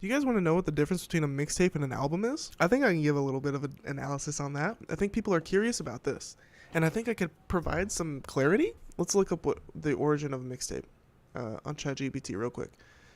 Do you guys want to know what the difference between a mixtape and an album is? I think I can give a little bit of an analysis on that. I think people are curious about this, and I think I could provide some clarity. Let's look up what the origin of a mixtape on ChatGPT real quick,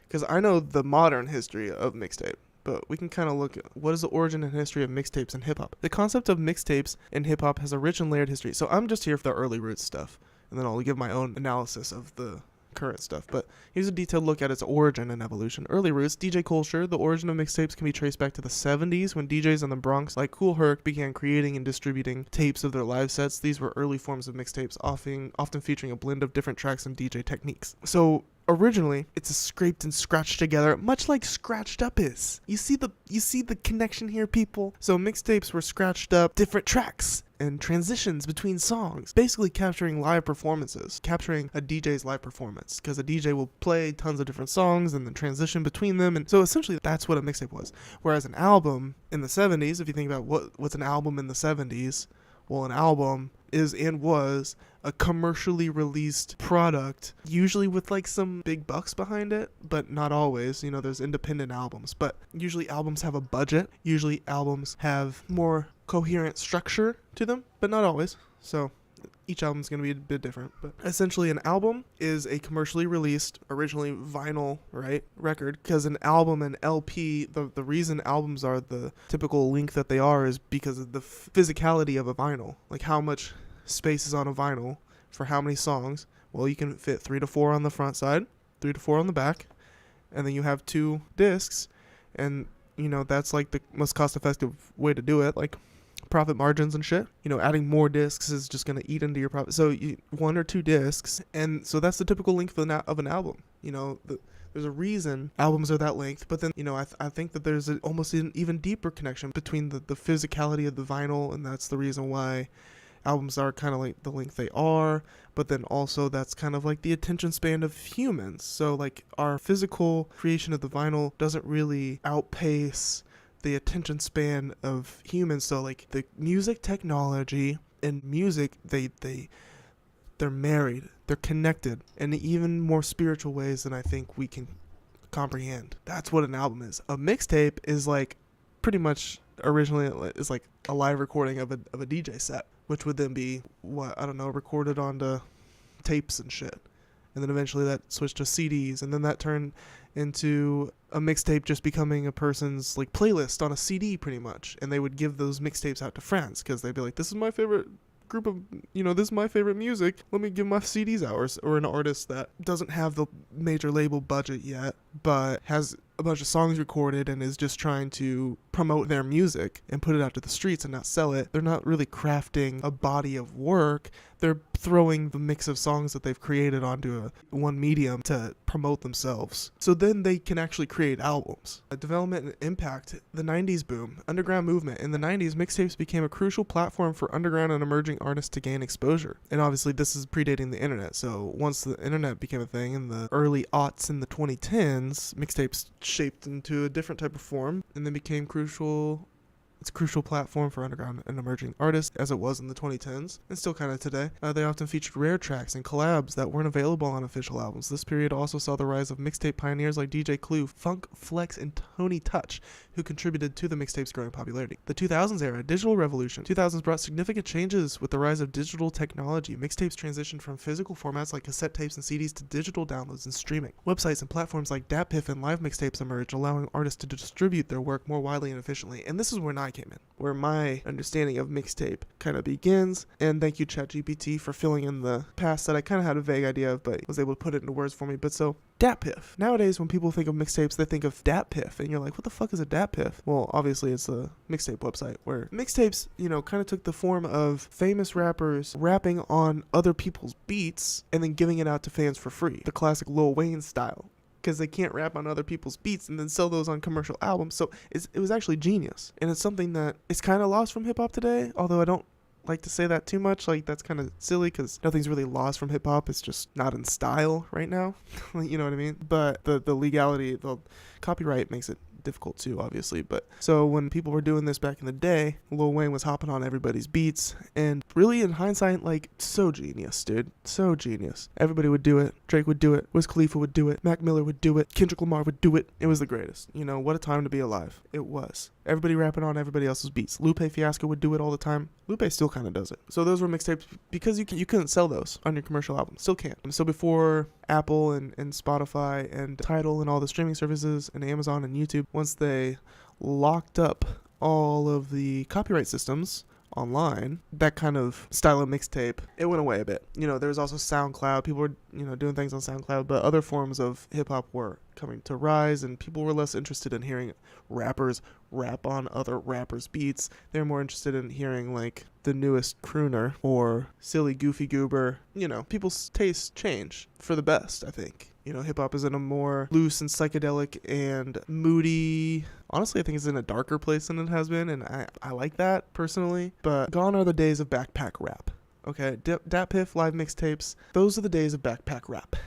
because I know the modern history of mixtape, but we can kind of look at what is the origin and history of mixtapes and hip-hop. The concept of mixtapes in hip-hop has a rich and layered history, so I'm just here for the early roots stuff, and then I'll give my own analysis of the current stuff. But here's a detailed look at its origin and evolution. Early roots, DJ culture. The origin of mixtapes can be traced back to the 70s when DJs in the Bronx like Kool Herc began creating and distributing tapes of their live sets. These were early forms of mixtapes, often featuring a blend of different tracks and DJ techniques. So originally, it's a scraped and scratched together, much like Scratched Up is. You see the connection here, people? So mixtapes were scratched up, different tracks and transitions between songs, basically capturing live performances, capturing a DJ's live performance, because a DJ will play tons of different songs and then transition between them, and so essentially that's what a mixtape was. Whereas an album in the 70s, if you think about what's an album in the 70s, well, an album is and was a commercially released product, usually with like some big bucks behind it, but not always. You know, there's independent albums, but usually albums have a budget. Usually albums have more coherent structure to them, but not always. So each album's going to be a bit different, but essentially an album is a commercially released, originally vinyl, right, record, because an album and LP, the reason albums are the typical length that they are is because of the physicality of a vinyl, like how much space is on a vinyl for how many songs. Well, you can fit 3 to 4 on the front side, 3 to 4 on the back, and then you have 2 discs, and, you know, that's like the most cost-effective way to do it, like profit margins and shit. You know, adding more discs is just going to eat into your profit. So 1 or 2 discs, and so that's the typical length of an album. You know, there's a reason albums are that length, but then, you know, I think that there's almost an even deeper connection between the physicality of the vinyl, and that's the reason why albums are kind of like the length they are, but then also that's kind of like the attention span of humans. So like our physical creation of the vinyl doesn't really outpace the attention span of humans. So like the music technology and music, they're married, they're connected in even more spiritual ways than I think we can comprehend. That's what an album is. A mixtape is like pretty much originally is like a live recording of a DJ set, which would then be recorded onto tapes and shit. And then eventually that switched to CDs, and then that turned into a mixtape just becoming a person's like playlist on a CD pretty much. And they would give those mixtapes out to friends because they'd be like, this is my favorite group of, this is my favorite music. Let me give my CDs out. Or an artist that doesn't have the major label budget yet, but has a bunch of songs recorded and is just trying to promote their music and put it out to the streets and not sell it. They're not really crafting a body of work. They're throwing the mix of songs that they've created onto one medium to promote themselves. So then they can actually create albums. Development and impact. The 90s boom. Underground movement. In the 90s, mixtapes became a crucial platform for underground and emerging artists to gain exposure. And obviously this is predating the internet. So once the internet became a thing in the early aughts in the 2010s, mixtapes shaped into a different type of form and then became crucial. It's a crucial platform for underground and emerging artists, as it was in the 2010s, and still kind of today. They often featured rare tracks and collabs that weren't available on official albums. This period also saw the rise of mixtape pioneers like DJ Clue, Funk Flex, and Tony Touch, who contributed to the mixtape's growing popularity. The 2000s era, digital revolution. 2000s brought significant changes with the rise of digital technology. Mixtapes transitioned from physical formats like cassette tapes and CDs to digital downloads and streaming. Websites and platforms like DatPiff and live mixtapes emerged, allowing artists to distribute their work more widely and efficiently. And this is where I came in, where my understanding of mixtape kind of begins. And thank you, ChatGPT, for filling in the past that I kind of had a vague idea of, but was able to put it into words for me. But so, DatPiff. Nowadays, when people think of mixtapes, they think of DatPiff, and you're like, what the fuck is a DatPiff? Well, obviously, it's a mixtape website where mixtapes, kind of took the form of famous rappers rapping on other people's beats and then giving it out to fans for free. The classic Lil Wayne style, because they can't rap on other people's beats and then sell those on commercial albums. So it was actually genius. And it's something that it's kind of lost from hip-hop today, although I don't like to say that too much. Like, that's kind of silly because nothing's really lost from hip hop. It's just not in style right now. You know what I mean? But the legality, the copyright makes it difficult too, obviously. But so when people were doing this back in the day, Lil Wayne was hopping on everybody's beats, and really in hindsight, like, so genius, dude, so genius. Everybody would do it. Drake would do it. Wiz Khalifa would do it. Mac Miller would do it. Kendrick Lamar would do it. It was the greatest. You know, what a time to be alive. It was. Everybody rapping on everybody else's beats. Lupe Fiasco would do it all the time. Lupe still kind of does it. So those were mixtapes because you couldn't sell those on your commercial album. Still can't. And so before Apple and Spotify and Tidal and all the streaming services and Amazon and YouTube, once they locked up all of the copyright systems online, that kind of style of mixtape, it went away a bit. You know, there was also SoundCloud. People were, you know, doing things on SoundCloud, but other forms of hip hop were coming to rise, and people were less interested in hearing rappers rap on other rappers' beats. They were more interested in hearing, like, the newest crooner or silly goofy goober. You know, people's tastes change for the best, I think. You know, hip hop is in a more loose and psychedelic and moody. Honestly, I think it's in a darker place than it has been, and I like that personally. But gone are the days of backpack rap. Okay, Dat Piff live mixtapes. Those are the days of backpack rap,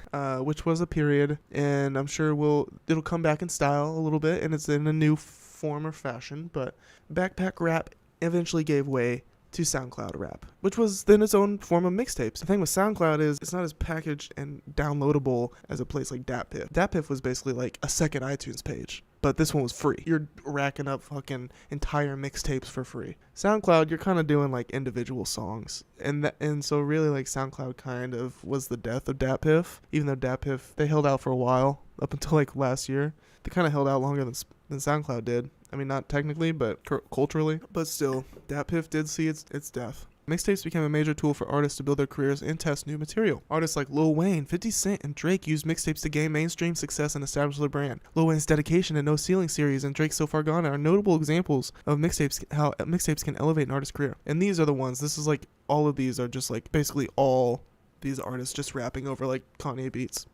which was a period, and I'm sure it'll come back in style a little bit, and it's in a new form or fashion. But backpack rap eventually gave way to SoundCloud rap, which was then its own form of mixtapes. The thing with SoundCloud is it's not as packaged and downloadable as a place like Dat Piff. Dat Piff was basically like a second iTunes page, but this one was free. You're racking up fucking entire mixtapes for free. SoundCloud, you're kind of doing like individual songs, and so really, like, SoundCloud kind of was the death of Dat Piff. Even though Dat Piff, they held out for a while up until like last year. They kind of held out longer than SoundCloud did. I mean, not technically, but culturally. But still, Dat Piff did see its death. Mixtapes became a major tool for artists to build their careers and test new material. Artists like Lil Wayne, 50 Cent, and Drake used mixtapes to gain mainstream success and establish their brand. Lil Wayne's dedication to No Ceiling series and Drake's So Far Gone are notable examples of how mixtapes can elevate an artist's career. And these are the ones. This is like, all of these are just like basically all these artists just rapping over like Kanye beats.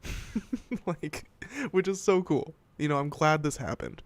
Like, which is so cool. You know, I'm glad this happened.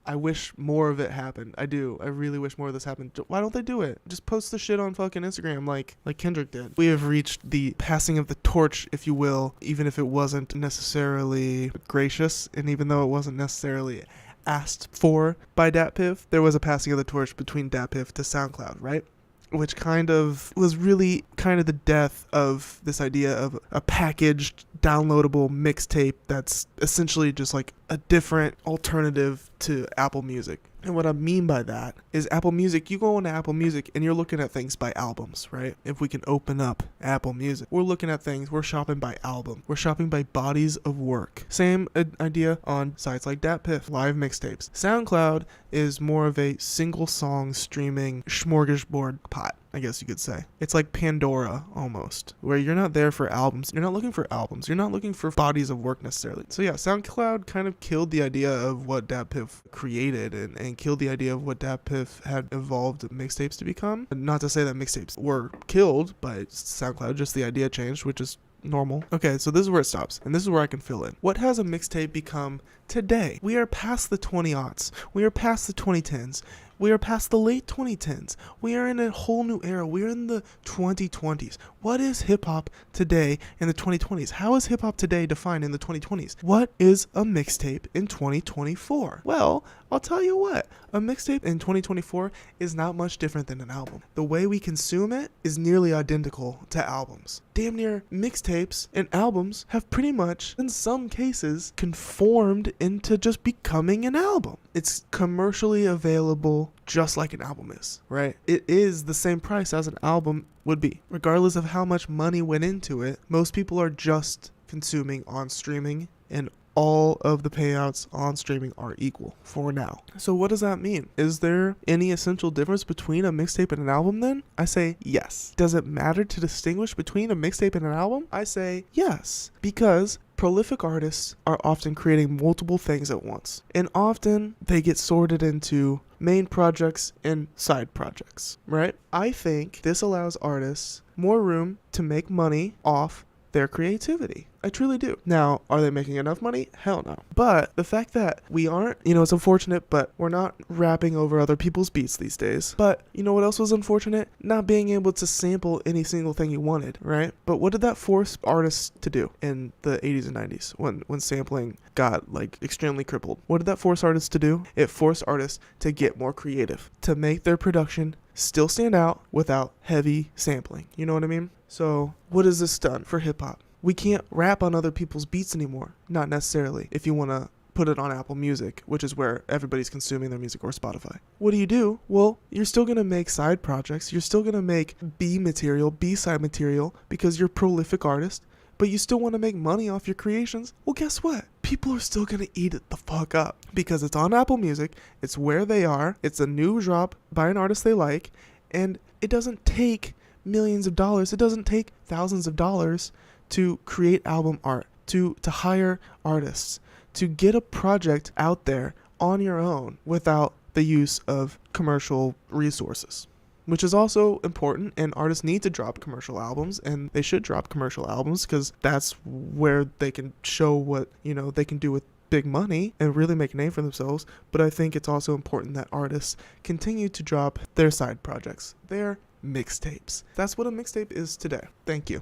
I wish more of it happened. I do. I really wish more of this happened. Why don't they do it? Just post the shit on fucking Instagram like Kendrick did. We have reached the passing of the torch, if you will, even if it wasn't necessarily gracious, and even though it wasn't necessarily asked for by Dat Piff, there was a passing of the torch between Dat Piff to SoundCloud, right? Which kind of was really kind of the death of this idea of a packaged, downloadable mixtape that's essentially just like a different alternative to Apple Music. And what I mean by that is Apple Music, you go into Apple Music and you're looking at things by albums, right? If we can open up Apple Music, we're looking at things, we're shopping by album. We're shopping by bodies of work. Same idea on sites like Dat Piff, live mixtapes. SoundCloud is more of a single song streaming smorgasbord pot, I guess you could say. It's like Pandora almost, where you're not there for albums. You're not looking for albums. You're not looking for bodies of work necessarily. So yeah, SoundCloud kind of killed the idea of what Dat Piff created and killed the idea of what Dat Piff had evolved mixtapes to become. Not to say that mixtapes were killed by SoundCloud, just the idea changed, which is normal. Okay, so this is where it stops, and this is where I can fill in. What has a mixtape become today? We are past the 20-aughts. We are past the 2010s. We are past the late 2010s. We are in a whole new era. We are in the 2020s. What is hip-hop today in the 2020s? How is hip-hop today defined in the 2020s? What is a mixtape in 2024? Well, I'll tell you what. A mixtape in 2024 is not much different than an album. The way we consume it is nearly identical to albums. Damn near mixtapes and albums have pretty much, in some cases, conformed into just becoming an album. It's commercially available just like an album is, right? It is the same price as an album would be. Regardless of how much money went into it, most people are just consuming on streaming, and all of the payouts on streaming are equal for now. So what does that mean? Is there any essential difference between a mixtape and an album then? I say yes. Does it matter to distinguish between a mixtape and an album? I say yes, because prolific artists are often creating multiple things at once, and often they get sorted into main projects and side projects, right? I think this allows artists more room to make money off their creativity. I truly do. Now, are they making enough money? Hell no. But the fact that we aren't, it's unfortunate, but we're not rapping over other people's beats these days. But you know what else was unfortunate? Not being able to sample any single thing you wanted, right? But what did that force artists to do in the 80s and 90s when sampling got like extremely crippled? What did that force artists to do? It forced artists to get more creative, to make their production still stand out without heavy sampling. You know what I mean? So what has this done for hip hop? We can't rap on other people's beats anymore. Not necessarily if you want to put it on Apple Music, which is where everybody's consuming their music, or Spotify. What do? Well, you're still going to make side projects. You're still going to make B-side material because you're a prolific artist, but you still want to make money off your creations. Well, guess what? People are still going to eat it the fuck up because it's on Apple Music. It's where they are. It's a new drop by an artist they like, and it doesn't take millions of dollars. It doesn't take thousands of dollars to create album art, to hire artists, to get a project out there on your own without the use of commercial resources, which is also important. And artists need to drop commercial albums, and they should drop commercial albums because that's where they can show what, they can do with big money and really make a name for themselves. But I think it's also important that artists continue to drop their side projects, their mixtapes. That's what a mixtape is today. Thank you.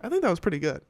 I think that was pretty good.